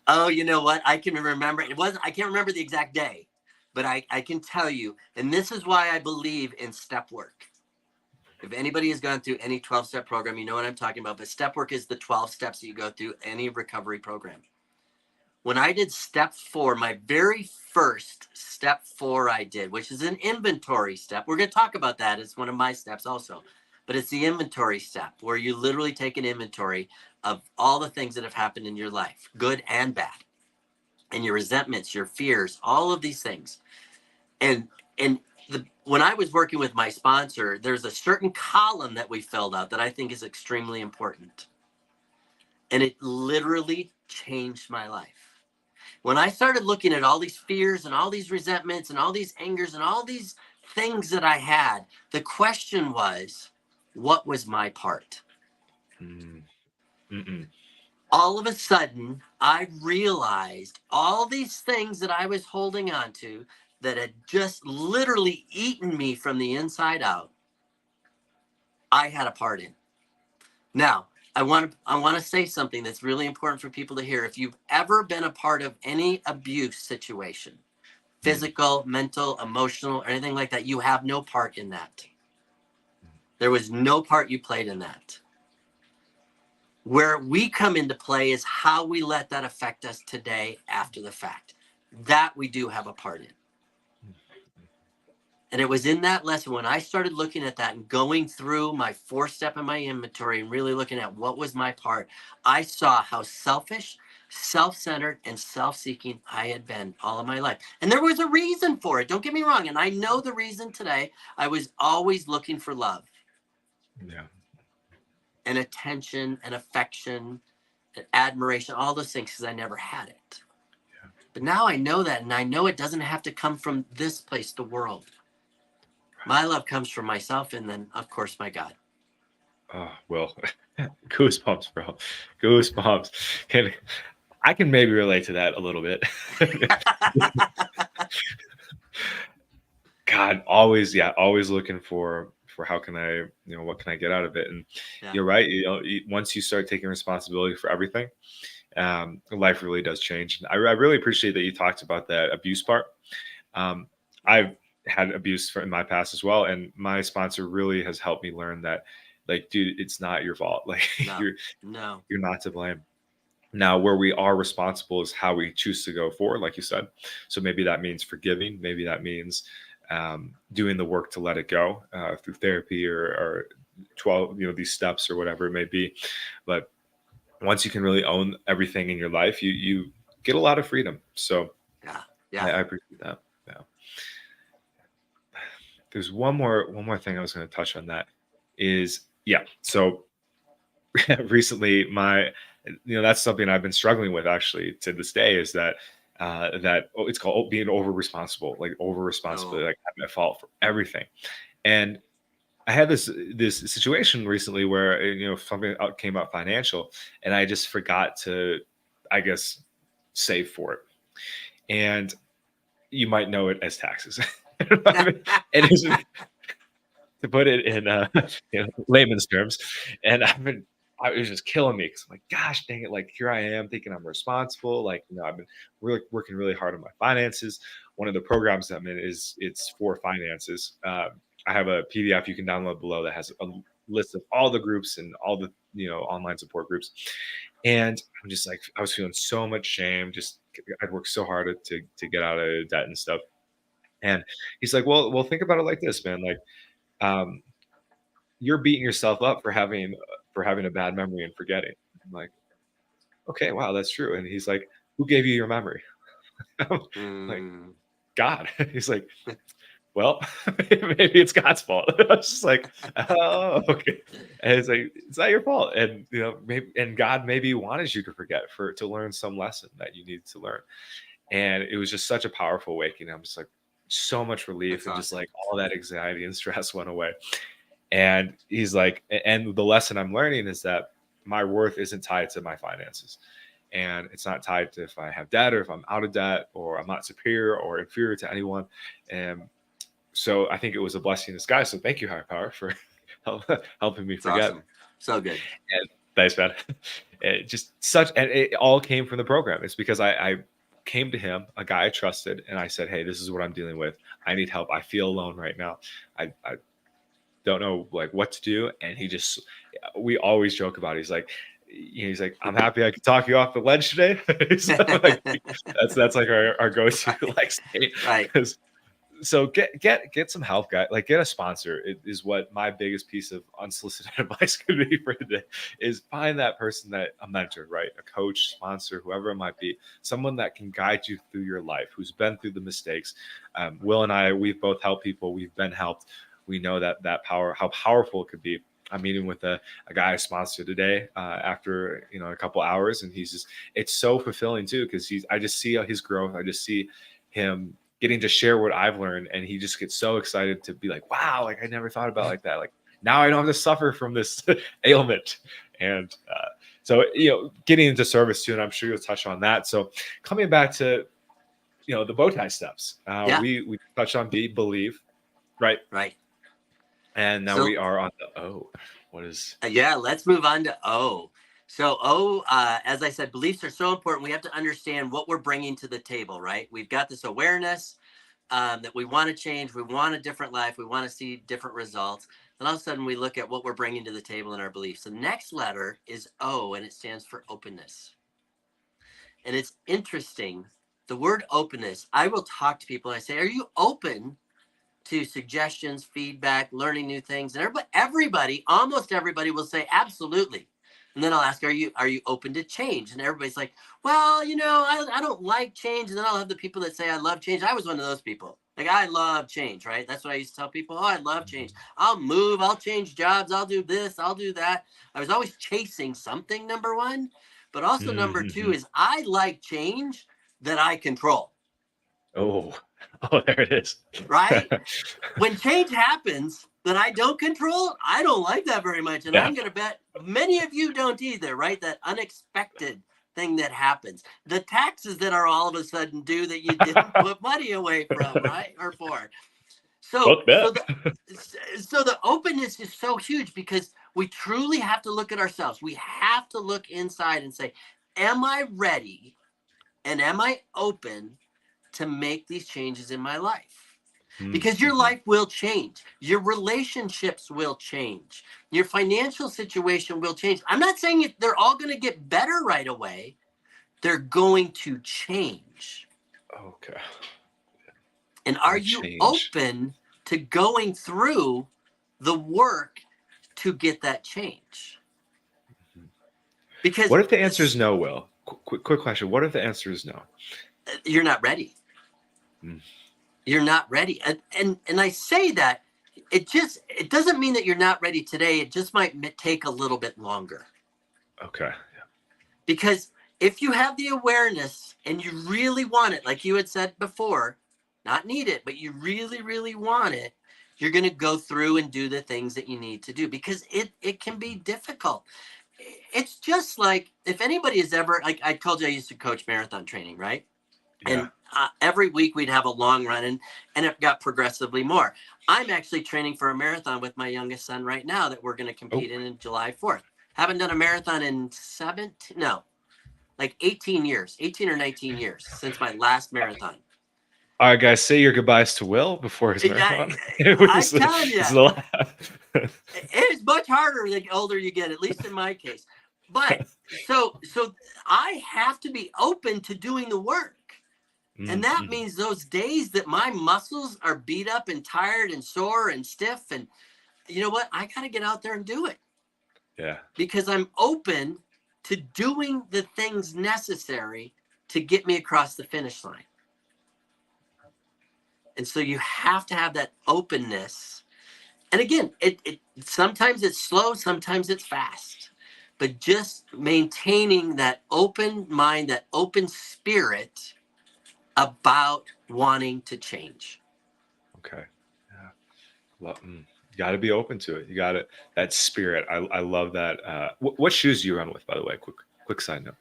Oh, you know what? I can remember. I can't remember the exact day, but I can tell you, and this is why I believe in step work. If anybody has gone through any 12-step program, you know what I'm talking about. But step work is the 12 steps that you go through any recovery program. When I did step 4, my very first step 4 I did, which is an inventory step. We're going to talk about that. It's one of my steps also. But it's the inventory step where you literally take an inventory of all the things that have happened in your life, good and bad, and your resentments, your fears, all of these things. And when I was working with my sponsor, there's a certain column that we filled out that I think is extremely important. And it literally changed my life. When I started looking at all these fears and all these resentments and all these angers and all these things that I had, the question was, what was my part? All of a sudden, I realized all these things that I was holding on to that had just literally eaten me from the inside out, I had a part in. Now, I want to say something that's really important for people to hear. If you've ever been a part of any abuse situation, physical, mental, emotional, or anything like that, you have no part in that. There was no part you played in that. Where we come into play is how we let that affect us today after the fact. That we do have a part in. And it was in that lesson when I started looking at that and going through my 4-step in my inventory and really looking at what was my part, I saw how selfish, self-centered, and self-seeking I had been all of my life. And there was a reason for it. Don't get me wrong. And I know the reason today. I was always looking for love. Yeah. And attention and affection and admiration, all those things, because I never had it. Yeah. But now I know that, and I know it doesn't have to come from this place, the world. My love comes from myself, and then, of course, my God. Oh, well, goosebumps, bro. Goosebumps. I can maybe relate to that a little bit. God, always looking for how can I, what can I get out of it? And you're right. Once you start taking responsibility for everything, life really does change. And I really appreciate that you talked about that abuse part. I've had abuse in my past as well, and my sponsor really has helped me learn that, like, dude, it's not your fault. Like, you're not to blame. Now, where we are responsible is how we choose to go forward, like you said. So maybe that means forgiving. Maybe that means doing the work to let it go through therapy or 12, these steps or whatever it may be. But once you can really own everything in your life, you get a lot of freedom. So I appreciate that. Yeah. There's one more thing I was going to touch on. That is, so recently that's something I've been struggling with actually to this day, is that it's called being over responsible, like like I'm at fault for everything. And I had this situation recently where something came up financial, and I just forgot to, I guess, save for it. And you might know it as taxes. It is, to put it in layman's terms. And it was just killing me, because I'm like, gosh dang it, like, here I am thinking I'm responsible. Like, I've been working really hard on my finances. One of the programs I'm in it's for finances. I have a PDF you can download below that has a list of all the groups and all the online support groups. And I'm just like, I was feeling so much shame. Just I'd worked so hard to get out of debt and stuff. And he's like, well, think about it like this, man. Like, you're beating yourself up for having a bad memory and forgetting. I'm like, okay, wow, that's true. And he's like, who gave you your memory? Like, God. He's like, well, maybe it's God's fault. I was just like, oh, okay. And it's like, it's not your fault. And maybe, and God maybe wanted you to forget to learn some lesson that you needed to learn. And it was just such a powerful awakening. I'm just like, so much relief. That's just like all that anxiety and stress went away. And he's like, and the lesson I'm learning is that my worth isn't tied to my finances. And it's not tied to if I have debt or if I'm out of debt or I'm not superior or inferior to anyone. And so I think it was a blessing in disguise. So thank you, higher power, for helping me forget. Awesome. So good. And thanks, man. And it all came from the program. It's because I came to him, a guy I trusted, and I said, hey, this is what I'm dealing with. I need help. I feel alone right now. I don't know like what to do. And we always joke about it. He's like, I'm happy I could talk you off the ledge today. So, like, that's like our go-to like state. Right. So get some help, guys. Like, get a sponsor. It is what my biggest piece of unsolicited advice could be for today, is find that person, that a mentor, right? A coach, sponsor, whoever it might be, someone that can guide you through your life, who's been through the mistakes. Will and I, we've both helped people. We've been helped. We know that power, how powerful it could be. I'm meeting with a guy I sponsored today after a couple hours, and it's so fulfilling too, because I just see his growth. I just see him getting to share what I've learned, and he just gets so excited to be like, wow, like I never thought about it like that. Like, now I don't have to suffer from this ailment. And so getting into service too, and I'm sure you'll touch on that. So coming back to the B.O.W.T.I.E steps, we touched on B, believe, right? And now we are on the O. What is? Let's move on to O. So O, as I said, beliefs are so important. We have to understand what we're bringing to the table, right? We've got this awareness that we want to change. We want a different life. We want to see different results. then all of a sudden we look at what we're bringing to the table in our beliefs. The next letter is O, and it stands for openness. And it's interesting. The word openness, I will talk to people and I say, are you open to suggestions, feedback, learning new things? And everybody, almost everybody will say, absolutely. And then I'll ask, are you open to change? And everybody's like, well, I don't like change. And then I'll have the people that say, I love change. I was one of those people. Like, I love change, right? That's what I used to tell people. Oh, I love change. I'll move. I'll change jobs. I'll do this. I'll do that. I was always chasing something, number one. But also number two is I like change that I control. Oh, there it is. Right? When change happens that I don't control, I don't like that very much. And I'm going to bet many of you don't either, right? That unexpected thing that happens. The taxes that are all of a sudden due that you didn't put money away from, right? Or for. So the openness is so huge because we truly have to look at ourselves. We have to look inside and say, am I ready and am I open to make these changes in my life? Because your life will change. Your relationships will change. Your financial situation will change. I'm not saying they're all going to get better right away. They're going to change. Okay. And are you open to going through the work to get that change? Because what if the answer is no, Will? Quick question. What if the answer is no? You're not ready. You're not ready. And I say that it doesn't mean that you're not ready today. It just might take a little bit longer. Okay. Yeah. Because if you have the awareness and you really want it, like you had said before, not need it, but you really, really want it, you're going to go through and do the things that you need to do because it can be difficult. It's just like if anybody has ever, like I told you, I used to coach marathon training, right? Yeah. And every week we'd have a long run and it got progressively more. I'm actually training for a marathon with my youngest son right now that we're going to compete in July 4th. Haven't done a marathon in 18 years, 18 or 19 years since my last marathon. All right, guys, say your goodbyes to Will before his marathon. I'm telling you, it's much harder the older you get, at least in my case. But so I have to be open to doing the work. And that means those days that my muscles are beat up and tired and sore and stiff. And you know what? I got to get out there and do it. Yeah. Because I'm open to doing the things necessary to get me across the finish line. And so you have to have that openness. And again, it sometimes it's slow, sometimes it's fast. But just maintaining that open mind, that open spirit about wanting to change. Okay. Yeah. Well, you got to be open to it. You got it. That spirit. I love that. What shoes do you run with, by the way? Quick side note.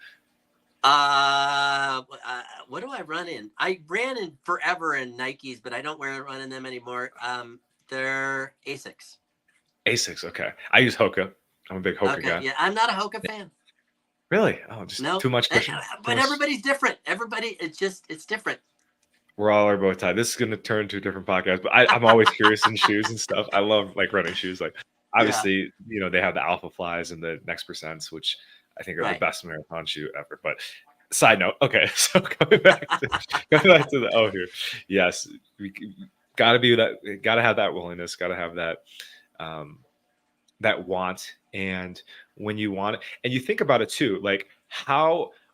What do I run in? I ran in forever in Nikes, but I don't run in them anymore. They're Asics. Asics. Okay. I use Hoka. I'm a big Hoka guy. Yeah. I'm not a Hoka fan. Really? Oh, just too much cushion. But everybody's different. It's different. We're all our B.O.W.T.I.E. This is going to turn to a different podcast, but I'm always curious in shoes and stuff. I love like running shoes. Like obviously, they have the Alpha Flies and the Next Percents, which I think are the best marathon shoe ever. But side note, okay, so coming back to the here. Yes, we got to have that willingness, got to have that that want. And when you want it, and you think about it too, like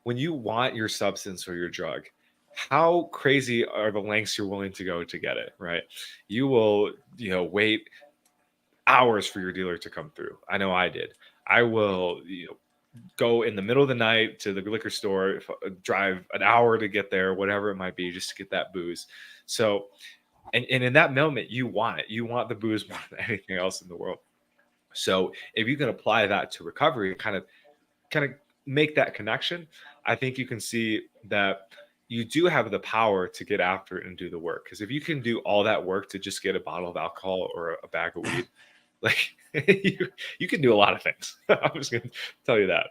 when you want your substance or your drug, how crazy are the lengths you're willing to go to get it, right? You will, wait hours for your dealer to come through. I know I did. I will, go in the middle of the night to the liquor store, drive an hour to get there, whatever it might be, just to get that booze. So, and in that moment, you want it. You want the booze more than anything else in the world. So if you can apply that to recovery, kind of make that connection, I think you can see that you do have the power to get after it and do the work. Because if you can do all that work to just get a bottle of alcohol or a bag of weed, like you can do a lot of things. I'm just going to tell you that.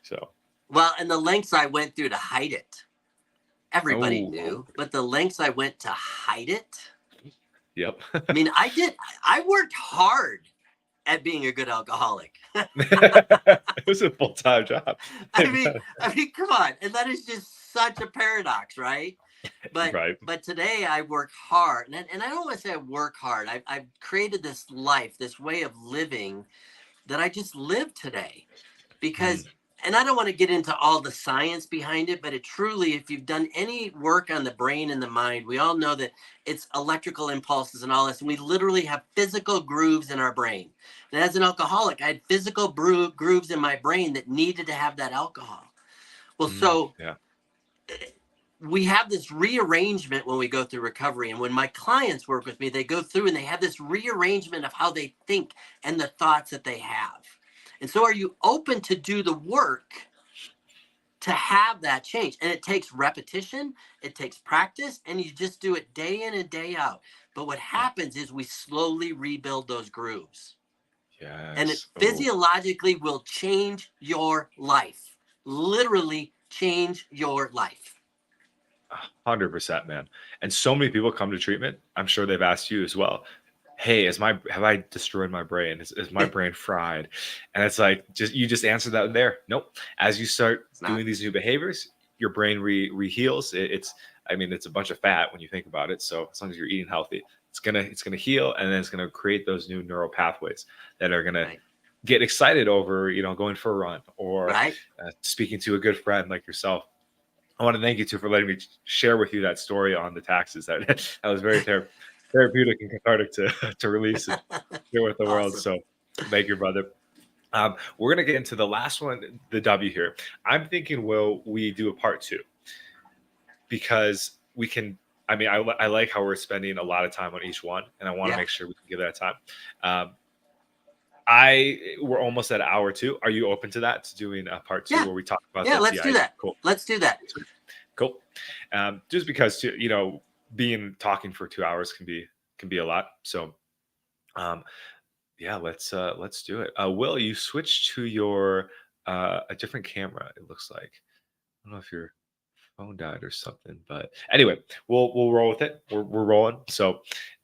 So, well, and the lengths I went through to hide it, everybody knew, but the lengths I went to hide it. Yep. I mean, I worked hard at being a good alcoholic. It was a full-time job. I mean, come on. And that is just such a paradox, right? Right. But today I work hard, and I don't want to say I work hard. I've created this life, this way of living that I just live today because, Mm, and I don't want to get into all the science behind it, but it truly, if you've done any work on the brain and the mind, we all know that it's electrical impulses and all this, and we literally have physical grooves in our brain. And as an alcoholic, I had physical grooves in my brain that needed to have that alcohol. Well, so yeah. we have this rearrangement when we go through recovery. And when my clients work with me, they go through and they have this rearrangement of how they think and the thoughts that they have. And so are you open to do the work to have that change? And it takes repetition, it takes practice, and you just do it day in and day out. But what happens is we slowly rebuild those grooves. And it Yes. Oh, physiologically will change your life. Literally change your life. 100%, man. And so many people come to treatment. I'm sure they've asked you as well. Hey, have I destroyed my brain? Is my brain fried? And it's like, you just answered that there. Nope. As you start doing these new behaviors, your brain heals. It's a bunch of fat when you think about it. So as long as you're eating healthy, it's gonna heal, and then it's gonna create those new neural pathways that are gonna get excited over, going for a run or speaking to a good friend like yourself. I want to thank you too for letting me share with you that story on the taxes. That was very therapeutic and cathartic to release and share with the world. So thank you, brother. We're gonna get into the last one, the W here. I'm thinking, will we do a part 2? Because we can. I mean, I like how we're spending a lot of time on each one, and I want to make sure we can give that time. We're almost at hour 2. Are you open to that? To doing a part 2 where we talk about let's do that. Cool. Let's do that. Cool. Just because talking for 2 hours can be a lot. So let's do it. Will, you switch to your a different camera, it looks like. I don't know if your phone died or something, but anyway, we'll roll with it. We're rolling. So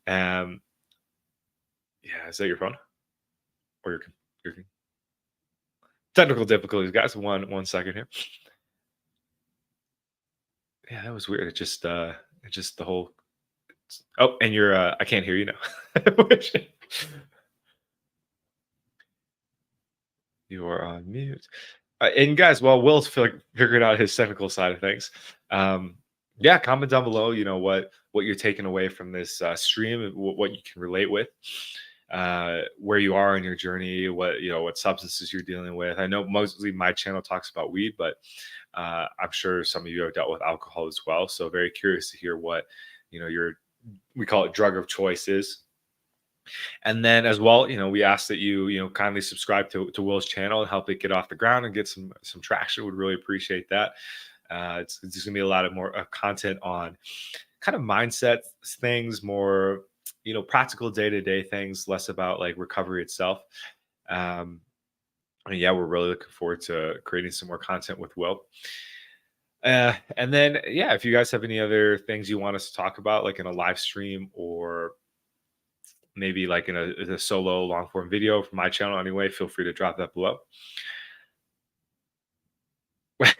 is that your phone? Or your technical difficulties, guys. One second here. Yeah, that was weird. It just the whole. Oh, and you're I can't hear you now. You are on mute. And guys, while Will's figuring out his technical side of things, comment down below. What you're taking away from this stream, what you can relate with. Where you are in your journey, what substances you're dealing with. I know mostly my channel talks about weed, but I'm sure some of you have dealt with alcohol as well. So very curious to hear what we call it drug of choice is. And then as well, we ask that you kindly subscribe to Will's channel and help it get off the ground and get some traction. Would really appreciate that. It's gonna be a lot of more content on kind of mindset things, more practical day-to-day things, less about like recovery itself. We're really looking forward to creating some more content with Will. And then if you guys have any other things you want us to talk about, like in a live stream or maybe like in a solo long form video from my channel anyway, feel free to drop that below. What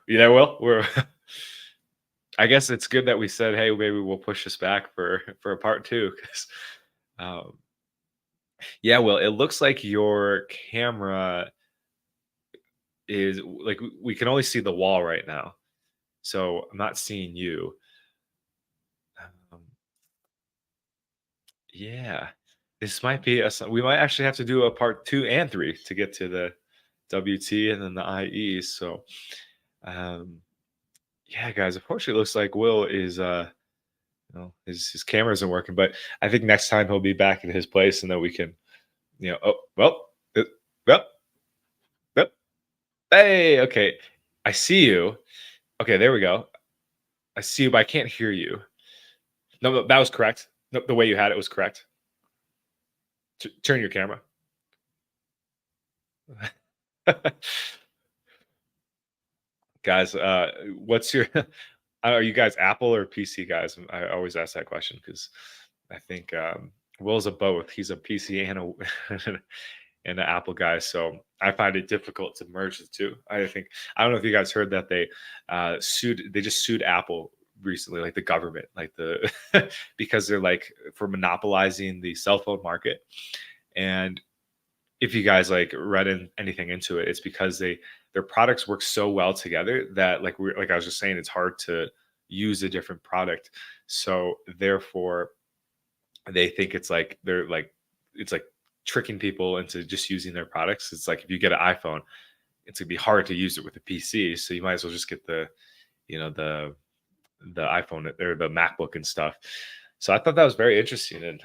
Will, I guess it's good that we said, hey, maybe we'll push this back for a part 2, because Will, it looks like your camera is like, we can only see the wall right now, so I'm not seeing you. This might be we might actually have to do a part 2 and 3 to get to the W.T.I.E and then the I.E. So guys, unfortunately it looks like Will is his camera isn't working, but I think next time he'll be back in his place, and then we can hey, okay, I see you. Okay, there we go. I see you, but I can't hear you. No, that was correct. No, the way you had it was correct. Turn your camera. Guys, what's your are you guys Apple or PC guys? I always ask that question because I think Will's a both. He's a PC and a and an Apple guy. So I find it difficult to merge the two. I don't know if you guys heard that they just sued Apple recently, like the government, like the because they're like for monopolizing the cell phone market. And if you guys like read anything into it, it's because their products work so well together that like I was just saying, it's hard to use a different product. So therefore they think it's like tricking people into just using their products. It's like if you get an iPhone, it's gonna be hard to use it with a PC. So you might as well just get the, you know, the iPhone or the MacBook and stuff. So I thought that was very interesting. And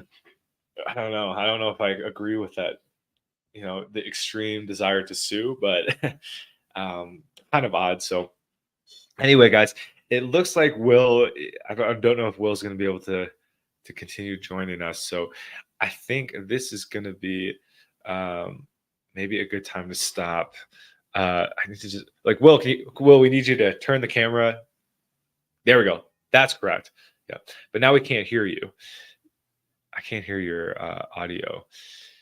I don't know. I don't know if I agree with that, you know, the extreme desire to sue, but kind of odd. So anyway, guys, it looks like I don't know if Will's going to be able to continue joining us. So I think this is going to be maybe a good time to stop. I need to just like Will. Will, we need you to turn the camera. There we go. That's correct. Yeah, but now we can't hear you. I can't hear your audio.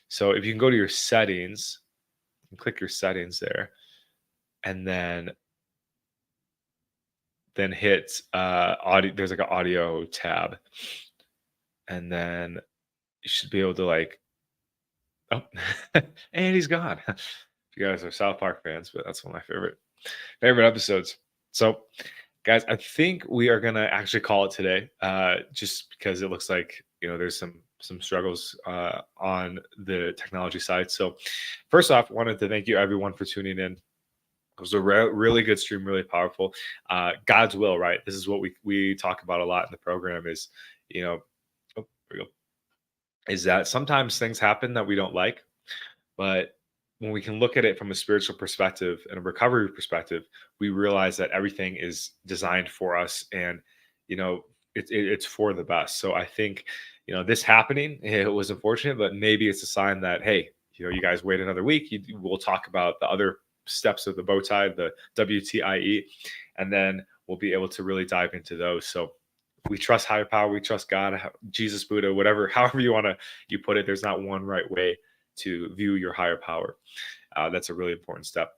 So if you can go to your settings and click your settings there, and then hit audio. There's like an audio tab, and then you should be able to like, oh, and he's gone. You guys are South Park fans, but that's one of my favorite episodes. So guys, I think we are gonna actually call it today, just because it looks like, you know, there's some struggles on the technology side. So first off, wanted to thank you everyone for tuning in. It was a really good stream, really powerful. God's will, right? This is what we talk about a lot in the program is, you know, oh, there we go, is that sometimes things happen that we don't like, but when we can look at it from a spiritual perspective and a recovery perspective, we realize that everything is designed for us, and you know it's for the best. So I think, you know, this happening, it was unfortunate, but maybe it's a sign that, hey, you know, you guys wait another week. We'll talk about the other steps of the B.O.W.T.I.E, the W.T.I.E, and then we'll be able to really dive into those. So we trust higher power, we trust God, Jesus, Buddha, whatever, however you put it. There's not one right way to view your higher power. That's a really important step.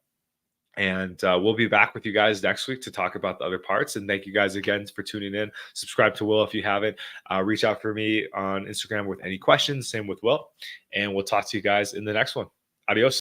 And we'll be back with you guys next week to talk about the other parts. And thank you guys again for tuning in. Subscribe to Will if you haven't. Reach out for me on Instagram with any questions. Same with Will. And we'll talk to you guys in the next one. Adios.